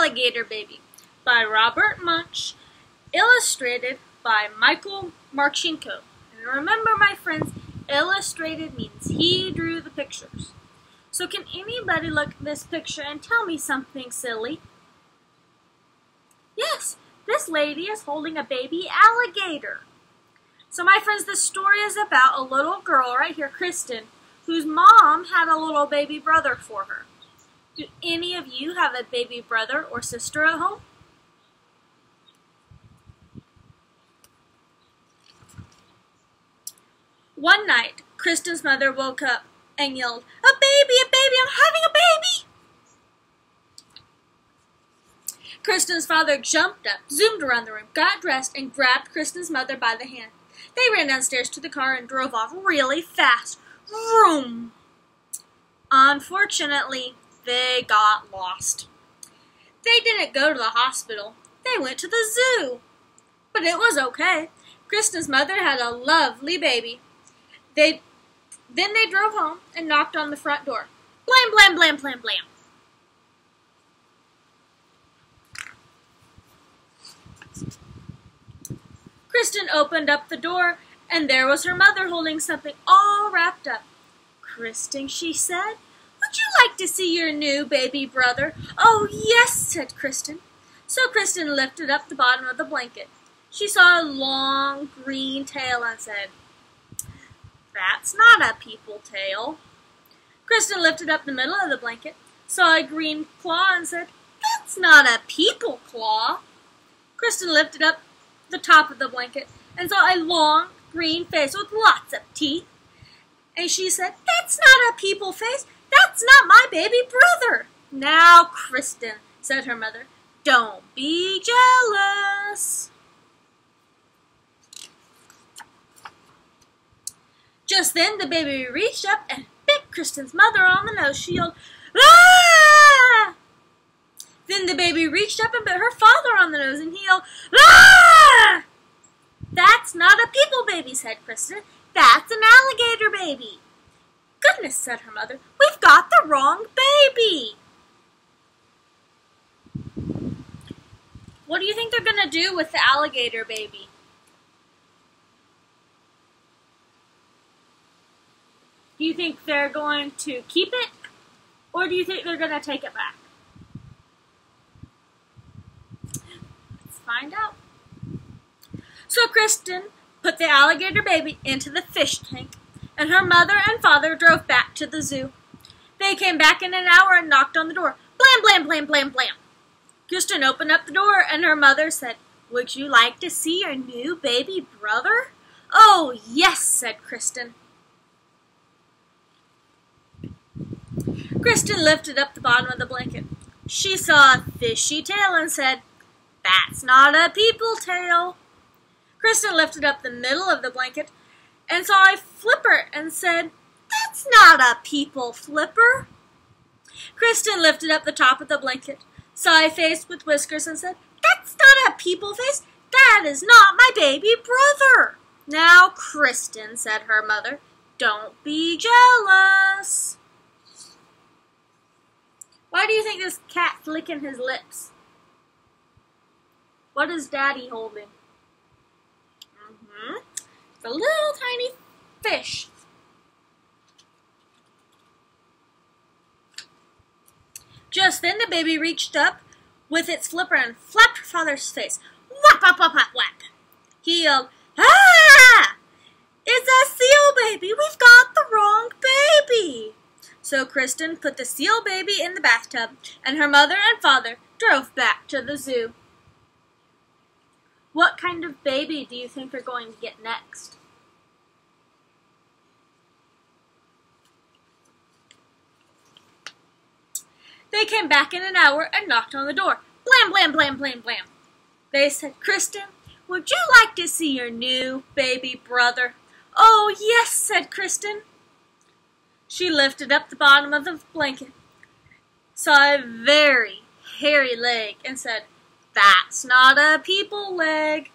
Alligator Baby by Robert Munch, illustrated by Michael Marchenko. And remember, my friends, illustrated means he drew the pictures. So can anybody look at this picture and tell me something silly? Yes, this lady is holding a baby alligator. So my friends, this story is about a little girl right here, Kristen, whose mom had a little baby brother for her. Do any of you have a baby brother or sister at home? One night, Kristen's mother woke up and yelled, a baby, I'm having a baby! Kristen's father jumped up, zoomed around the room, got dressed, and grabbed Kristen's mother by the hand. They ran downstairs to the car and drove off really fast. Vroom! Unfortunately, they got lost. They didn't go to the hospital. They went to the zoo. But it was okay. Kristen's mother had a lovely baby. Then they drove home and knocked on the front door. Blam, blam, blam, blam, blam. Kristen opened up the door, and there was her mother holding something all wrapped up. Kristen, she said, would you like to see your new baby brother? Oh, yes, said Kristen. So Kristen lifted up the bottom of the blanket. She saw a long green tail and said, that's not a people tail. Kristen lifted up the middle of the blanket, saw a green claw and said, that's not a people claw. Kristen lifted up the top of the blanket and saw a long green face with lots of teeth. And she said, that's not a people face. That's not my baby brother. Now, Kristen, said her mother, don't be jealous. Just then, the baby reached up and bit Kristen's mother on the nose. She yelled, ah! Then the baby reached up and bit her father on the nose, and he yelled, ah! That's not a people baby, said Kristen. That's an alligator baby. Goodness, said her mother, we've got the wrong baby. What do you think they're going to do with the alligator baby? Do you think they're going to keep it, or do you think they're going to take it back? Let's find out. So Kristen put the alligator baby into the fish tank, and her mother and father drove back to the zoo. They came back in an hour and knocked on the door. Blam, blam, blam, blam, blam. Kristen opened up the door, and her mother said, would you like to see your new baby brother? Oh, yes, said Kristen. Kristen lifted up the bottom of the blanket. She saw a fishy tail and said, that's not a people tail. Kristen lifted up the middle of the blanket and saw a flipper and said, that's not a people flipper. Kristen lifted up the top of the blanket, saw a face with whiskers and said, that's not a people face. That is not my baby brother. Now, Kristen, said her mother, don't be jealous. Why do you think this cat's licking his lips? What is Daddy holding? It's a little tiny fish. Just then the baby reached up with its flipper and flapped her father's face. Whap, whap, whap, whap, whap. He yelled, ah! It's a seal baby. We've got the wrong baby. So Kristen put the seal baby in the bathtub, and her mother and father drove back to the zoo. What kind of baby do you think they're going to get next? They came back in an hour and knocked on the door. Blam, blam, blam, blam, blam. They said, Kristen, would you like to see your new baby brother? Oh, yes, said Kristen. She lifted up the bottom of the blanket, saw a very hairy leg, and said, that's not a people leg.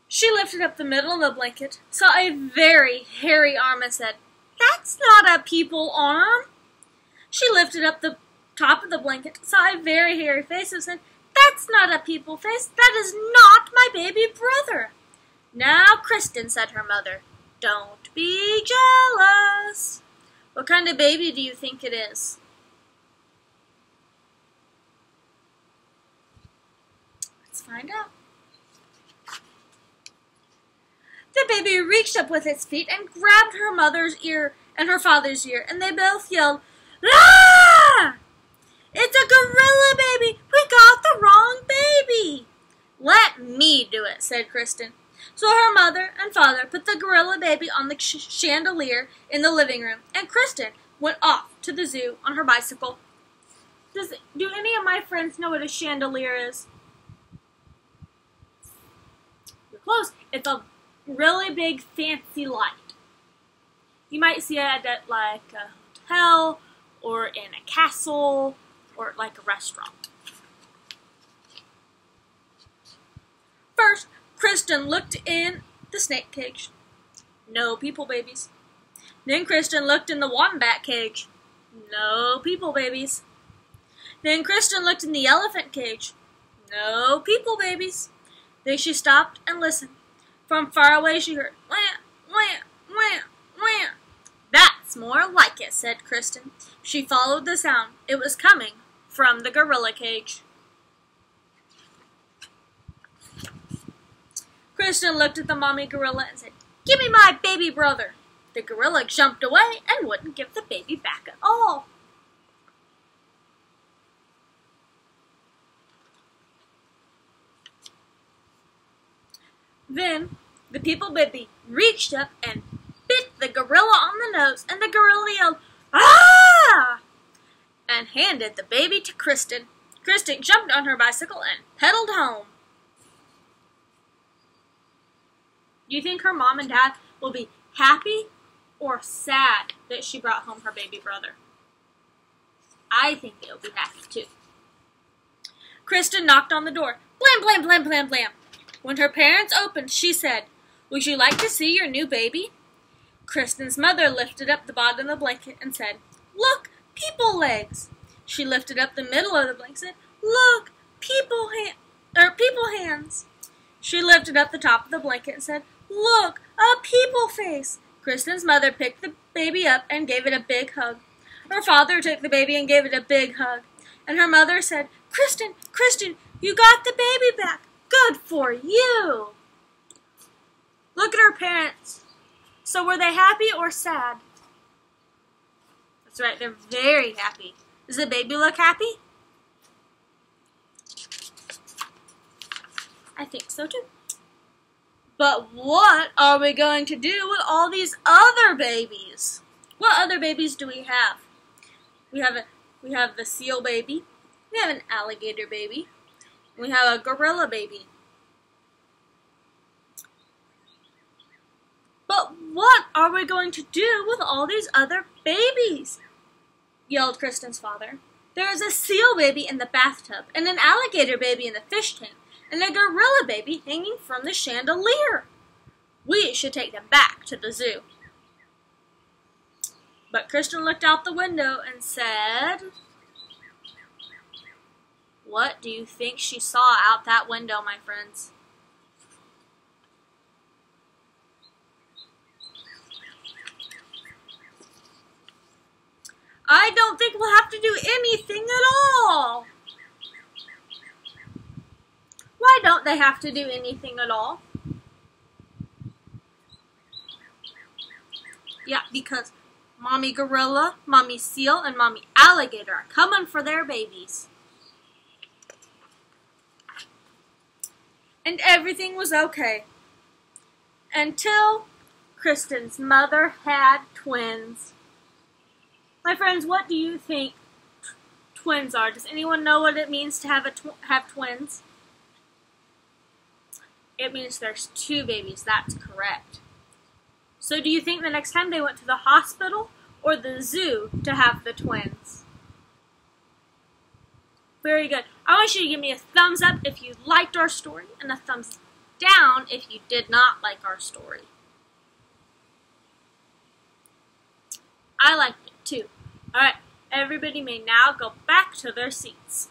She lifted up the middle of the blanket, saw a very hairy arm, and said, that's not a people arm. She lifted up the top of the blanket, saw a very hairy face and said, "That's not a people face. That is not my baby brother." "Now, Kristen," said her mother, "don't be jealous. What kind of baby do you think it is?" Let's find out. The baby reached up with its feet and grabbed her mother's ear and her father's ear, and they both yelled, "Ah! It's a gorilla baby! We got the wrong baby!" "Let me do it," said Kristen. So her mother and father put the gorilla baby on the chandelier in the living room, and Kristen went off to the zoo on her bicycle. Do any of my friends know what a chandelier is? You're close. It's a really big fancy light. You might see it at like a hotel or in a castle or like a restaurant. First, Kristen looked in the snake cage. No people babies. Then Kristen looked in the wombat cage. No people babies. Then Kristen looked in the elephant cage. No people babies. Then she stopped and listened. From far away she heard, "Wah, wah, wah, wah." "That's more like it," said Kristen. She followed the sound. It was coming from the gorilla cage. Kristen looked at the mommy gorilla and said, "Give me my baby brother." The gorilla jumped away and wouldn't give the baby back at all. Then the people baby reached up and bit the gorilla on the nose, and the gorilla yelled, "Ah!" and handed the baby to Kristen. Kristen jumped on her bicycle and pedaled home. Do you think her mom and dad will be happy or sad that she brought home her baby brother? I think they'll be happy too. Kristen knocked on the door. Blam, blam, blam, blam, blam. When her parents opened, she said, "Would you like to see your new baby?" Kristen's mother lifted up the bottom of the blanket and said, "Look, people legs." She lifted up the middle of the blanket and said, "Look, people hands." She lifted up the top of the blanket and said, "Look, a people face." Kristen's mother picked the baby up and gave it a big hug. Her father took the baby and gave it a big hug. And her mother said, Kristen, you got the baby back. Good for you." Look at her parents. So were they happy or sad? That's right, they're very happy. Does the baby look happy? I think so too. But what are we going to do with all these other babies? What other babies do we have? We have the seal baby. We have an alligator baby. We have a gorilla baby. But what are we going to do with all these other babies? Yelled Kristen's father. There is a seal baby in the bathtub, and an alligator baby in the fish tank, and a gorilla baby hanging from the chandelier. We should take them back to the zoo. But Kristen looked out the window and said, what do you think she saw out that window, my friends? I don't think we'll have to do anything at all. Why don't they have to do anything at all? Yeah, because Mommy Gorilla, Mommy Seal, and Mommy Alligator are coming for their babies. And everything was okay. Until Kristen's mother had twins. My friends, what do you think twins are? Does anyone know what it means to have twins? It means there's two babies. That's correct. So do you think the next time they went to the hospital or the zoo to have the twins? Very good. I want you to give me a thumbs up if you liked our story and a thumbs down if you did not like our story. I liked it too. Alright, Everybody may now go back to their seats.